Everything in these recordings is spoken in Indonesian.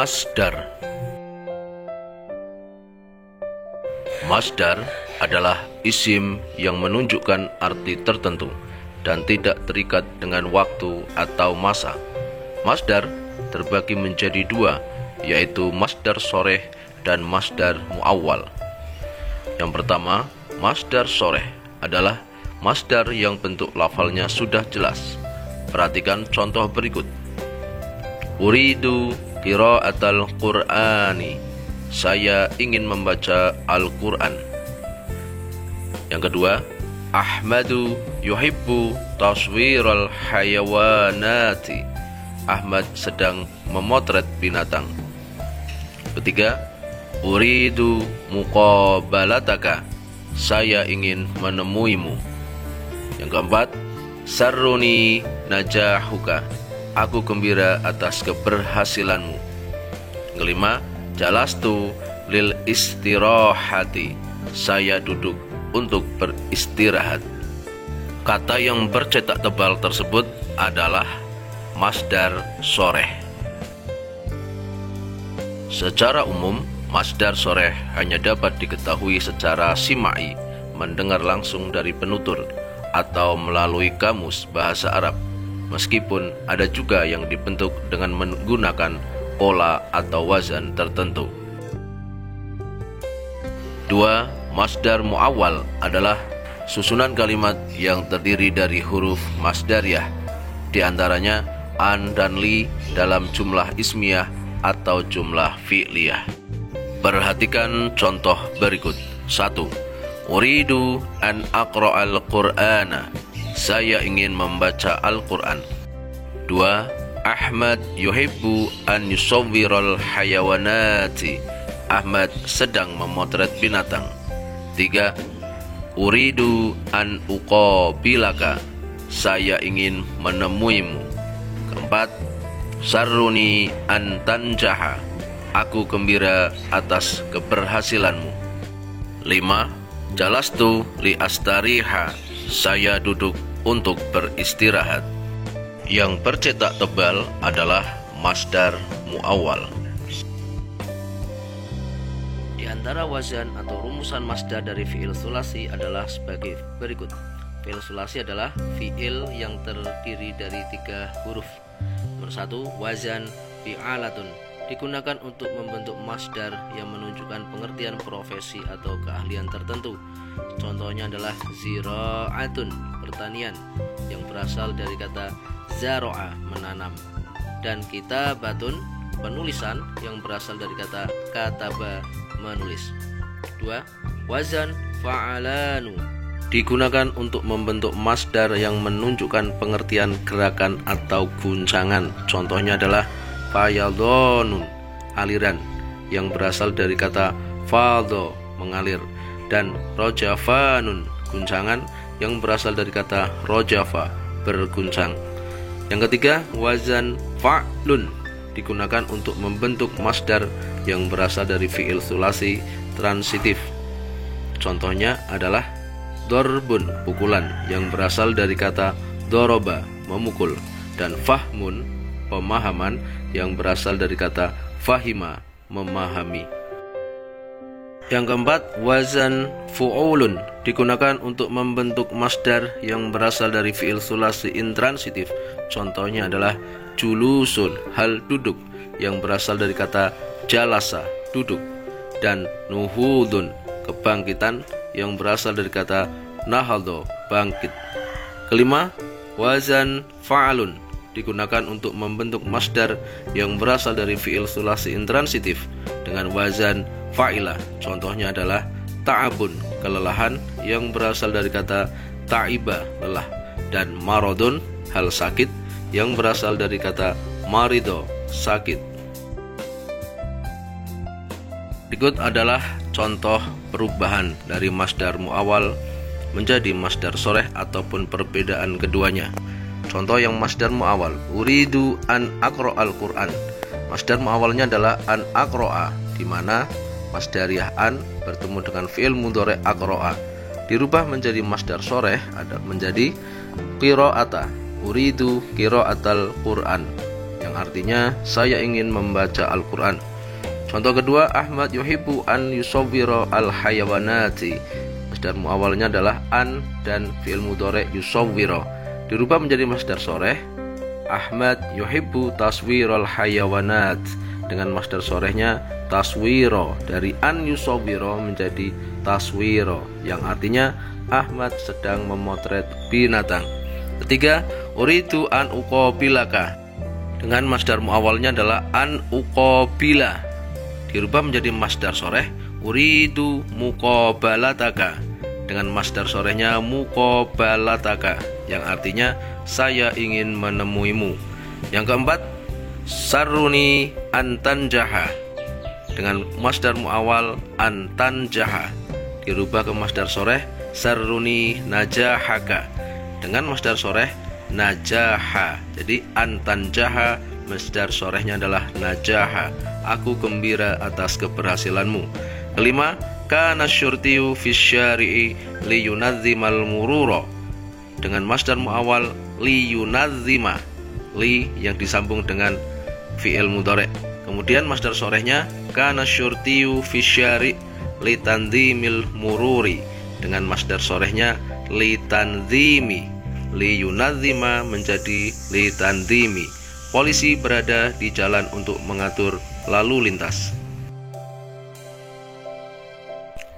Masdar. Masdar adalah isim yang menunjukkan arti tertentu dan tidak terikat dengan waktu atau masa. Masdar terbagi menjadi dua, yaitu masdar soreh dan masdar muawwal. Yang pertama, masdar soreh adalah masdar yang bentuk lafalnya sudah jelas. Perhatikan contoh berikut. Uridu qiraatal Qur'ani. Saya ingin membaca Al-Quran. Yang kedua, Ahmadu yuhibbu taswiral hayawanati. Ahmad sedang memotret binatang. Ketiga, uridu muqabalataka. Saya ingin menemuimu. Yang keempat, sarruni najahuka. Aku gembira atas keberhasilanmu. Yang kelima, jalastu lil istirahati. Saya duduk untuk beristirahat. Kata yang bercetak tebal tersebut adalah masdar soreh. Secara umum, masdar soreh hanya dapat diketahui secara simai, mendengar langsung dari penutur, atau melalui kamus bahasa Arab. Meskipun ada juga yang dibentuk dengan menggunakan pola atau wazan tertentu. 2. Masdar muawwal adalah susunan kalimat yang terdiri dari huruf masdariyah, di antaranya an dan li dalam jumlah ismiyah atau jumlah fi'liyah. Perhatikan contoh berikut. 1. Uridu an aqra'al Qur'ana. Saya ingin membaca Al-Quran. 2. Ahmad yuhibbu an yusawwiral hayawanati. Ahmad sedang memotret binatang. 3. Uridu an uqabilaka. Saya ingin menemuimu. 4. Sarruni an tanjaha. Aku gembira atas keberhasilanmu. 5. Jalastu li astariha. Saya duduk untuk beristirahat. Yang bercetak tebal adalah masdar muawwal. Di antara wazan atau rumusan masdar dari fi'il sulasi adalah sebagai berikut. Fi'il sulasi adalah fi'il yang terdiri dari 3 huruf. Nomor 1, wazan fi'alatun, digunakan untuk membentuk masdar yang menunjukkan pengertian profesi atau keahlian tertentu. Contohnya adalah zira'atun, pertanian, yang berasal dari kata zaro'a, menanam, dan kitabatun, penulisan, yang berasal dari kata kataba, menulis. 2. Wazan fa'alanu, digunakan untuk membentuk masdar yang menunjukkan pengertian gerakan atau guncangan. Contohnya adalah fayadonun, aliran, yang berasal dari kata fadho, mengalir, dan rojafanun, guncangan, yang berasal dari kata rojafa, berguncang. Yang ketiga, wazan fa'lun, digunakan untuk membentuk masdar yang berasal dari fi'il sulasi transitif. Contohnya adalah dorbun, pukulan, yang berasal dari kata doroba, memukul, dan fahmun, pemahaman, yang berasal dari kata fahima, memahami. Yang keempat, wazan fu'ulun, digunakan untuk membentuk masdar yang berasal dari fi'il sulasi intransitif. Contohnya adalah julusun, hal duduk, yang berasal dari kata jalasa, duduk, dan nuhudun, kebangkitan, yang berasal dari kata nahadho, bangkit. Kelima, wazan fa'alun, digunakan untuk membentuk masdar yang berasal dari fi'il sulasi intransitif dengan wazan fa'ila. Contohnya adalah ta'abun, kelelahan, yang berasal dari kata ta'iba, lelah, dan marodun, hal sakit, yang berasal dari kata marido, sakit. Berikut adalah contoh perubahan dari masdar muawwal menjadi masdar soreh ataupun perbedaan keduanya. Contoh yang masdar muawwal, uridu an aqra'al Qur'an. Masdar muawwalnya adalah an aqra'a, di mana masdariyah an bertemu dengan fi'il mudhari' aqra'a dirubah menjadi masdar soreh, ada menjadi qira'ata. Uridu qira'atal Qur'an. yang artinya saya ingin membaca Al-Quran. Contoh kedua, Ahmad yuhibbu an yusawwira al-hayawanati. Masdar muawalnya adalah an dan fi'il mudhari' yusawwira dirubah menjadi masdar sharih. Ahmad yuhibbu taswiral hayawanat, dengan masdar sharihnya taswiro, dari an yusawwira menjadi taswiro, yang artinya Ahmad sedang memotret binatang. Ketiga, uridu an uqabilaka, dengan masdar muawalnya adalah an uqabila dirubah menjadi masdar sharih uridu muqabalataka, dengan masdar sharihnya muqabalataka, yang artinya saya ingin menemuimu. Yang keempat, saruni antanjaha, dengan masdar muawal antanjaha dirubah ke masdar sharih saruni najahaka, dengan masdar sharih najaha. Jadi antanjaha masdar sharihnya adalah najaha, aku gembira atas keberhasilanmu. Kelima, kana syurtiyu fisyari'i liyunadzimal murura, dengan masdar muawal liyunadzima, li yang disambung dengan fi'il mudhari'. Kemudian masdar sharihnya kana syurtiyu fisyari' litandzimil mururi, dengan masdar sharihnya litandzimi, liyunadzima menjadi litandzimi, polisi berada di jalan untuk mengatur lalu lintas.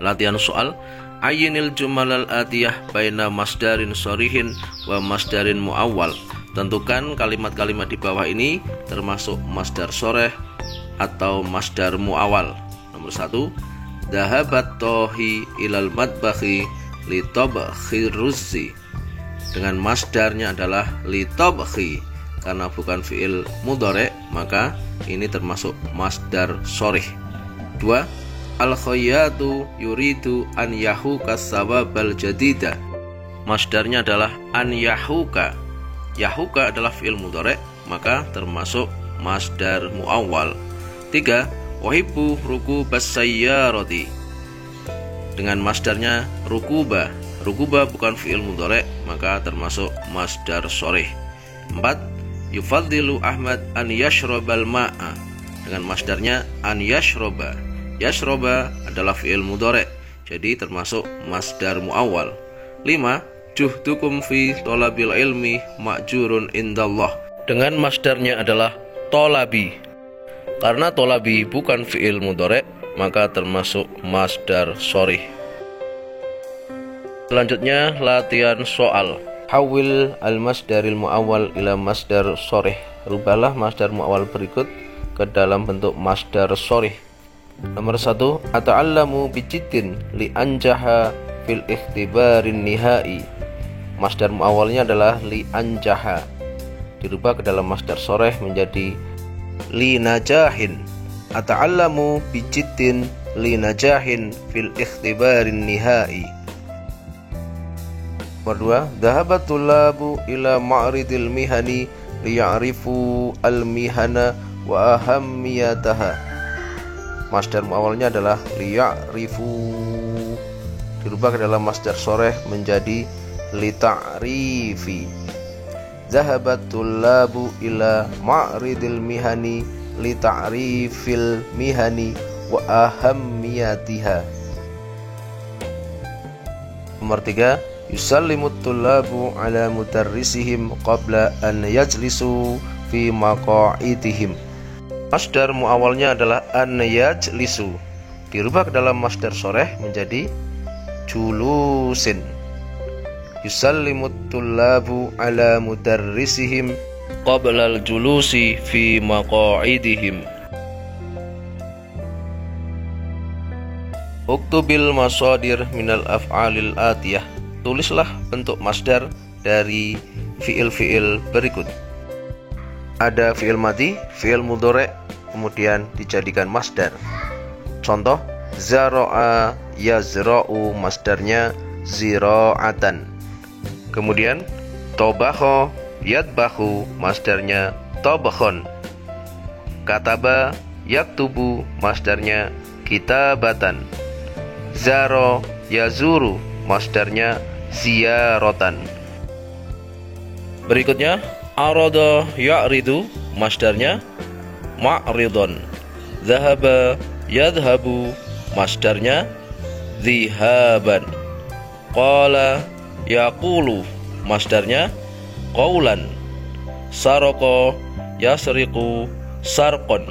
Latihan soal, ayinil jumalal atiyah baina masdarin sharihin wa masdarin muawwal. Tentukan kalimat-kalimat di bawah ini termasuk masdar sharih atau masdar muawwal. Nomor 1, dhahabat tohi ilal madbakhi li tabkhi ruzzi, dengan masdarnya adalah li tabkhi, karena bukan fi'il mudhari' maka ini termasuk masdar sharih. 2, al-khayyatu yuridu an yahuka sawabal jadida, masdarnya adalah an yahuka. Yahuka adalah fi'il mudhari' maka termasuk masdar muawwal. 3, wahibbu rukubas sayyarati, dengan masdarnya rukuba. Rukuba bukan fi'il mudhari' maka termasuk masdar sharih. 4, yufaddilu Ahmad an yashrabal ma'a, dengan masdarnya an yashroba. Yashroba adalah fi'il mudhari' jadi termasuk masdar muawwal. 5, juhdukum fi thalabil ilmi ma'jurun indallah, dengan masdarnya adalah tolabi. Karena tolabi bukan fi'il mudhari' maka termasuk masdar sharih. Selanjutnya latihan soal. Hawil al-masdaril muawwal ila masdar sharih. Rubahlah masdar muawwal berikut ke dalam bentuk masdar sharih. Nomor 1, ata'allamu bijiddin li anjaha fil ikhtibarin nihai. Masdar muawwalnya adalah li anjaha dirubah ke dalam masdar sharih menjadi li najahin. Ata'allamu bijiddin li najahin fil ikhtibarin nihai. Nomor 2, dhahabat tullabu ila ma'ridil mihani liya'rifu al-mihana wa ahammiyataha. Masdar muawalnya adalah liya'rifu dirubah ke dalam masdar sharih menjadi lita'rifi. Dhahabat tullabu ila ma'ridil mihani lita'rifil mihani wa ahammiyatiha. Nomor 3, yusallimut tullabu ala mudarrisihim qabla an yajlisu fi maqa'idihim. Masdar muawalnya adalah an yajlisu dirubah ke dalam masdar sharih menjadi julusin. Yusallimut tullabu ala mudarrisihim qabla al-julusi fi maqa'idihim. Uktubil masadir minal af'alil atiyah. Tulislah bentuk masdar dari fiil-fiil berikut. Ada fiil madhi, fiil mudhari', kemudian dijadikan masdar. Contoh, zara'a yazra'u, masdarnya zira'atan. Kemudian tobaho yadbahu, masdarnya tobakhon. Kataba yaktubu, masdarnya kitabatan. Zaro yazuru, masdarnya ziyarotan. Berikutnya arada ya'ridu, masdarnya ma'ridon. Dhahaba yadhhabu, masdarnya dhihaban. Qala yaqulu, masdarnya qaulan. Saroko yasriqu sarqon,